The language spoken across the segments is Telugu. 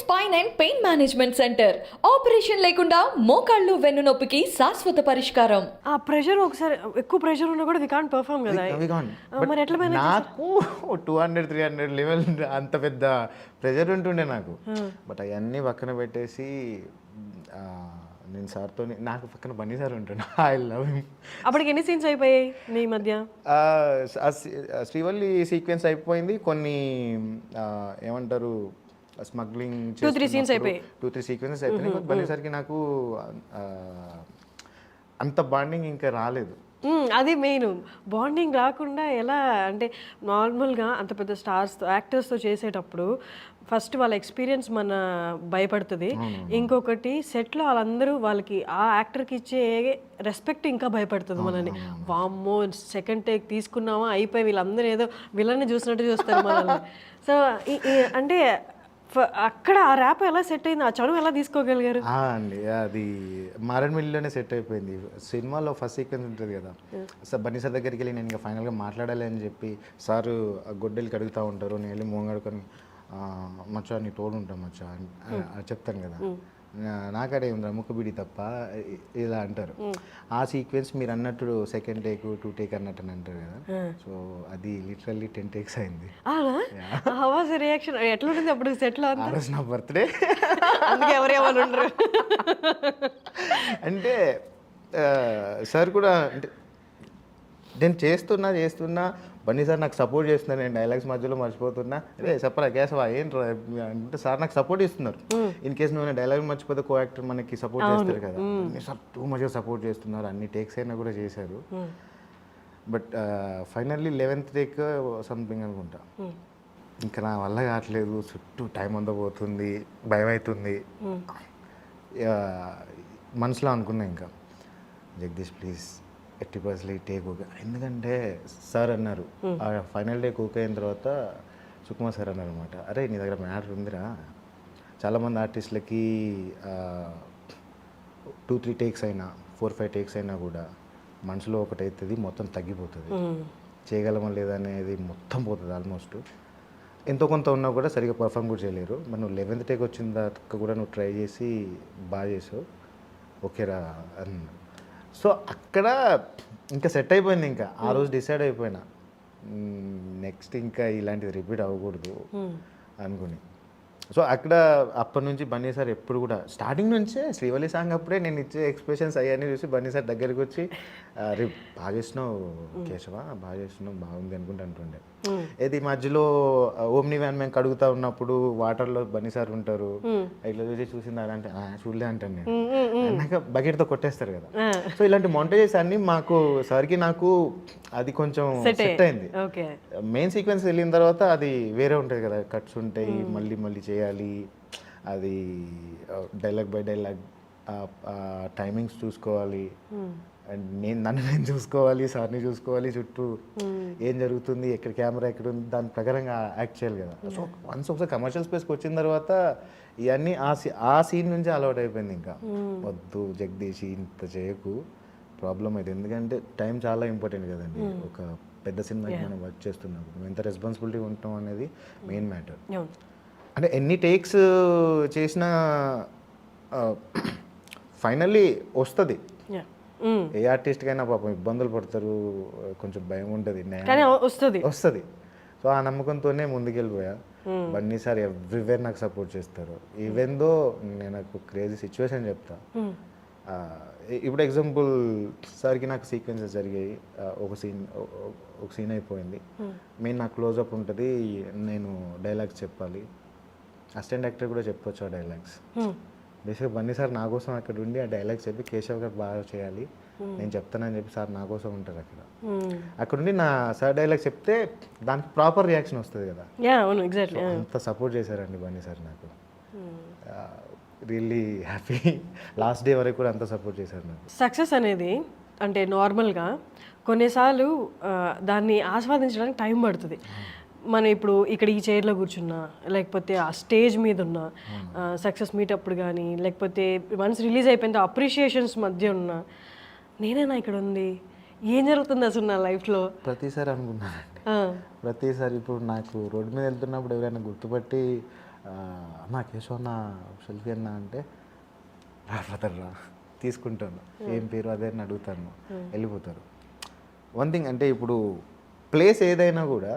Spine and pain management centre. Operation లేకుండా మోకాళ్ళు వెన్నునొప్పికి శాశ్వత పరిష్కారం. ఆ ప్రెషర్ ఒకసారి ఎక్కువ ప్రెషర్ ఉన్నా కూడా వి కాంట్ పర్ఫామ్ కదా. మరి ఎట్లా మేనేజ్ నాకు 200-300 లెవెల్ అంత పెద్ద ప్రెషర్ ఉంటుండే నాకు. బట్ అవన్నీ పక్కన పెట్టేసి నేను సార్తో నాకు పక్కన బన్నీ సార్ ఉంటుండే. I love him. అప్పటికి ఎన్ని సీన్స్ అయిపోయాయి మీ మధ్య? శ్రీవల్లి సీక్వెన్స్ అయిపోయింది. కొన్ని ఏమంటారు స్మగ్లింగ్ 2-3 సీన్స్ అయిపోయాయి. 2-3 సీక్వెన్సెస్ అయిపోయినాయి. బన్నీ సార్కి నాకు అంత బాండింగ్ ఇంకా రాలేదు. అది మెయిన్ బాండింగ్ రాకుండా ఎలా అంటే నార్మల్గా అంత పెద్ద స్టార్స్తో యాక్టర్స్తో చేసేటప్పుడు ఫస్ట్ వాళ్ళ ఎక్స్పీరియన్స్ మన భయపడుతుంది. ఇంకొకటి సెట్లో వాళ్ళందరూ వాళ్ళకి ఆ యాక్టర్కి ఇచ్చే రెస్పెక్ట్ ఇంకా భయపడుతుంది మనల్ని. వామ్మో సెకండ్ టేక్ తీసుకున్నామా అయిపోయి వీళ్ళందరూ ఏదో వీళ్ళని చూసినట్టు చూస్తారు మనల్ని. సో అంటే అక్కడ ఆ ర్యాప్ ఎలా సెట్ అయింది, ఆ చదువు ఎలా తీసుకోగలిగారు? అండి అది మారేడుమిల్లిలోనే సెట్ అయిపోయింది. సినిమాలో ఫస్ట్ సీక్వెన్స్ ఉంటుంది కదా, సార్ బన్నీ సార్ దగ్గరికి వెళ్ళి నేను ఇంకా ఫైనల్గా మాట్లాడాలి అని చెప్పి సారు గొడ్డలికి అడుగుతూ ఉంటారు. నేను వెళ్ళి మోంగడుకొని మచ్చా నీ తోడు ఉంటాం మచ్చా చెప్తాను కదా, నాకడే ఉందా ముక్కుబిడి తప్ప ఇలా అంటారు. ఆ సీక్వెన్స్ మీరు అన్నట్టు సెకండ్ టేక్ 2 టేక్ అన్నట్టు అని అంటారు కదా. సో అది లిటరల్లీ 10 టేక్స్ అయింది. రియాక్షన్ ఎట్లుంటుంది అప్పుడు సెట్లో? ఆ రోజు నా బర్త్డే, అందుకే ఎవరేవాళ్ళు ఉండరు. అంటే సార్ కూడా అంటే నేను చేస్తున్నా బన్నీ సార్ నాకు సపోర్ట్ చేస్తున్నారు. నేను డైలాగ్స్ మధ్యలో మర్చిపోతున్నా, అదే చెప్పరా కేశవా ఏంట్రా అంటే సార్ నాకు సపోర్ట్ ఇస్తున్నారు. ఇన్ కేసు నువ్వు డైలాగ్ మర్చిపోతే కో యాక్టర్ మనకి సపోర్ట్ చేస్తారు కదా. సార్ టూ మచ్గా సపోర్ట్ చేస్తున్నారు. అన్ని టేక్స్ అయినా కూడా చేశారు. But finally 11th take something అనుకుంటా, ఇంకా నా వల్ల కావట్లేదు, చుట్టూ టైం అంతా పోతుంది, భయం అవుతుంది. మనసులో అనుకున్నా ఇంకా జగదీష్ ప్లీజ్ 80% టేక్ ఓకే. ఎందుకంటే సార్ అన్నారు ఫైనల్ టేక్ ఓకే అయిన తర్వాత సుకుమార్ సార్ అన్నారు అనమాట, అరే నీ దగ్గర మ్యాటర్ ఉందిరా, చాలామంది ఆర్టిస్టులకి 2-3 టేక్స్ అయినా 4-5 టేక్స్ అయినా కూడా మనసులో ఒకటి అవుతుంది, మొత్తం తగ్గిపోతుంది, చేయగలమా లేదా అనేది మొత్తం పోతుంది. ఆల్మోస్ట్ ఎంతో కొంత ఉన్నా కూడా సరిగ్గా పర్ఫామ్ కూడా చేయలేరు. మరి నువ్వు 11th టేక్ వచ్చిన దాకా కూడా నువ్వు ట్రై చేసి బాగా చేసావు, ఓకేరా అన్న. సో అక్కడ ఇంకా సెట్ అయిపోయింది. ఇంకా ఆ రోజు డిసైడ్ అయిపోయినా నెక్స్ట్ ఇంకా ఇలాంటిది రిపీట్ అవ్వకూడదు అనుకుని. సో అక్కడ అప్పటి నుంచి బన్నీ సార్ ఎప్పుడు కూడా స్టార్టింగ్ నుంచే శ్రీవల్లి సాంగ్ అప్పుడే నేను ఇచ్చే ఎక్స్ప్రెషన్స్ అవన్నీ చూసి బన్నీ సార్ దగ్గరికి వచ్చి రే బాగా చేసినావు కేశవా, బాగా చేసినావు, బాగుంది అనుకుంటూ అంటుండే. ఏది మధ్యలో ఓమ్ని వ్యాన్ మేము కడుగుతా ఉన్నప్పుడు వాటర్లో బన్నీ సార్ ఉంటారు, ఇట్లా చూసిందా అంటే చూడలే అంటాను నేను, అన్నాక బకెట్తో కొట్టేస్తారు కదా. సో ఇలాంటి మొంటేజెస్ అన్ని మాకు సార్కి నాకు అది కొంచెం సెట్ అయింది. మెయిన్ సీక్వెన్స్ వెళ్ళిన తర్వాత అది వేరే ఉంటుంది కదా, కట్స్ ఉంటాయి, మళ్ళీ చేయాలి, అది డైలాగ్ బై డైలాగ్ టైమింగ్స్ చూసుకోవాలి, అండ్ నన్ను చూసుకోవాలి, సార్ని చూసుకోవాలి, చుట్టూ ఏం జరుగుతుంది, ఎక్కడ కెమెరా ఎక్కడ ఉంది, దాని ప్రకారంగా యాక్ట్ చేయాలి కదా. సో వన్స్ ఒకసారి కమర్షియల్ స్పేస్కి వచ్చిన తర్వాత ఇవన్నీ ఆ సీన్ నుంచి అలవాటు అయిపోయింది. ఇంకా వద్దు జగదీష్ ఇంత చేయకు, ప్రాబ్లం అయితే, ఎందుకంటే టైం చాలా ఇంపార్టెంట్ కదండి. ఒక పెద్ద సినిమాకి మనం వర్క్ చేస్తున్నప్పుడు మేము ఎంత రెస్పాన్సిబిలిటీ ఉంటాం అనేది మెయిన్ మ్యాటర్. అంటే ఎన్ని టేక్స్ చేసినా ఫైనల్లీ వస్తుంది. ఏ ఆర్టిస్ట్కైనా పాపం ఇబ్బందులు పడతారు, కొంచెం భయం ఉంటుంది, వస్తుంది. సో ఆ నమ్మకంతోనే ముందుకెళ్ళిపోయా. బన్నీ సార్ ఎవ్రీవేర్ నాకు సపోర్ట్ చేస్తారు. ఈవెన్ దో నేను నాకు క్రేజీ సిచ్యువేషన్ చెప్తా. ఇప్పుడు ఎగ్జాంపుల్ సార్కి నాకు సీక్వెన్సెస్ జరిగాయి, ఒక సీన్ అయిపోయింది, మెయిన్ నాకు క్లోజ్అప్ ఉంటుంది, నేను డైలాగ్స్ చెప్పాలి, అసిస్టెంట్ యాక్టర్ కూడా చెప్పొచ్చు ఆ డైలాగ్స్. బేసిక్గా బన్నీ సార్ నా కోసం అక్కడ ఉండి ఆ డైలాగ్స్ చెప్పి కేశవ్ గారు బాగా చేయాలి, నేను చెప్తానని చెప్పి సార్ నా కోసం ఉంటారు అక్కడ ఉండి నా సార్ డైలాగ్స్ చెప్తే దానికి ప్రాపర్ రియాక్షన్ వస్తుంది కదా. అంత సపోర్ట్ చేశారండి బన్నీ సార్ నాకు, రియల్లీ హ్యాపీ. లాస్ట్ డే వరకు కూడా అంత సపోర్ట్ చేశారు నాకు. సక్సెస్ అనేది అంటే నార్మల్గా కొన్నిసార్లు దాన్ని ఆస్వాదించడానికి టైం పడుతుంది. మనం ఇప్పుడు ఇక్కడ ఈ చైర్లో కూర్చున్నా, లేకపోతే ఆ స్టేజ్ మీద ఉన్న సక్సెస్ మీట్ అప్పుడు కానీ, లేకపోతే వన్స్ రిలీజ్ అయిపోయిన అప్రిషియేషన్స్ మధ్య ఉన్న, నేనేనా ఇక్కడ ఉంది, ఏం జరుగుతుంది అసలు నా లైఫ్లో ప్రతిసారి అనుకున్నానండి. ప్రతిసారి ఇప్పుడు నాకు రోడ్డు మీద వెళ్తున్నప్పుడు ఎవరైనా గుర్తుపట్టి అన్న కేశవ్ అన్న సెల్ఫీ అన్న అంటే రా బ్రదర్ రా తీసుకుంటాను, ఏం పేరు అదే అని అడుగుతాను, వెళ్ళిపోతారు. వన్ థింగ్ అంటే ఇప్పుడు ప్లేస్ ఏదైనా కూడా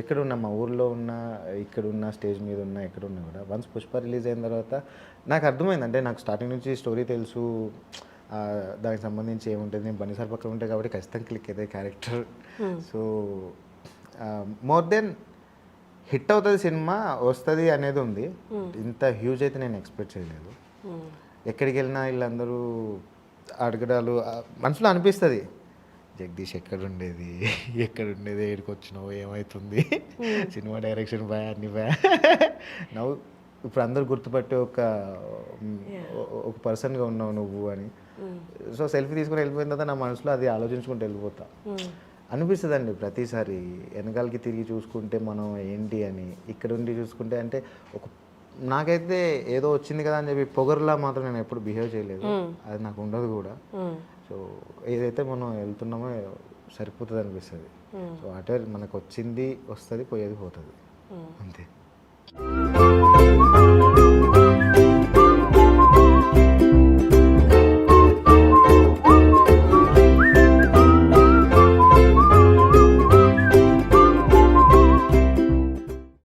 ఎక్కడున్నా, మా ఊర్లో ఉన్నా, ఇక్కడున్న స్టేజ్ మీద ఉన్నా, ఎక్కడున్నా కూడా వన్స్ పుష్ప రిలీజ్ అయిన తర్వాత నాకు అర్థమైంది. అంటే నాకు స్టార్టింగ్ నుంచి స్టోరీ తెలుసు, దానికి సంబంధించి ఏముంటుంది, నేను బన్నీసార్ పక్కన ఉంటాయి కాబట్టి ఖచ్చితంగా క్లిక్ అవుతుంది character. So more than hit అవుతుంది సినిమా, వస్తుంది అనేది ఉంది. ఇంత హ్యూజ్ అయితే నేను ఎక్స్పెక్ట్ చేయలేదు. ఎక్కడికి వెళ్ళినా వీళ్ళందరూ అడగడాలు మనసులో అనిపిస్తుంది, జగదీష్ ఎక్కడుండేది ఏడికి వచ్చినావు, ఏమవుతుంది, సినిమా డైరెక్షన్ బాయ్ అన్ని బాయ్ నవ్వు ఇప్పుడు అందరు గుర్తుపట్టే ఒక పర్సన్గా ఉన్నావు నువ్వు అని. సో సెల్ఫీ తీసుకుని వెళ్ళిపోయిన తర్వాత నా మనసులో అది ఆలోచించుకుంటూ వెళ్ళిపోతా అనిపిస్తుంది అండి. ప్రతిసారి వెనకాలకి తిరిగి చూసుకుంటే మనం ఏంటి అని, ఇక్కడ ఉండి చూసుకుంటే అంటే ఒక నాకైతే ఏదో వచ్చింది కదా అని చెప్పి పొగరులా మాత్రం నేను ఎప్పుడు బిహేవ్ చేయలేదు, అది నాకు ఉండదు కూడా. సో ఏదైతే మనం వెళ్తున్నామో సరిపోతుంది అనిపిస్తుంది. సో అటే మనకు వచ్చింది వస్తుంది, పోయేది పోతుంది, అంతే.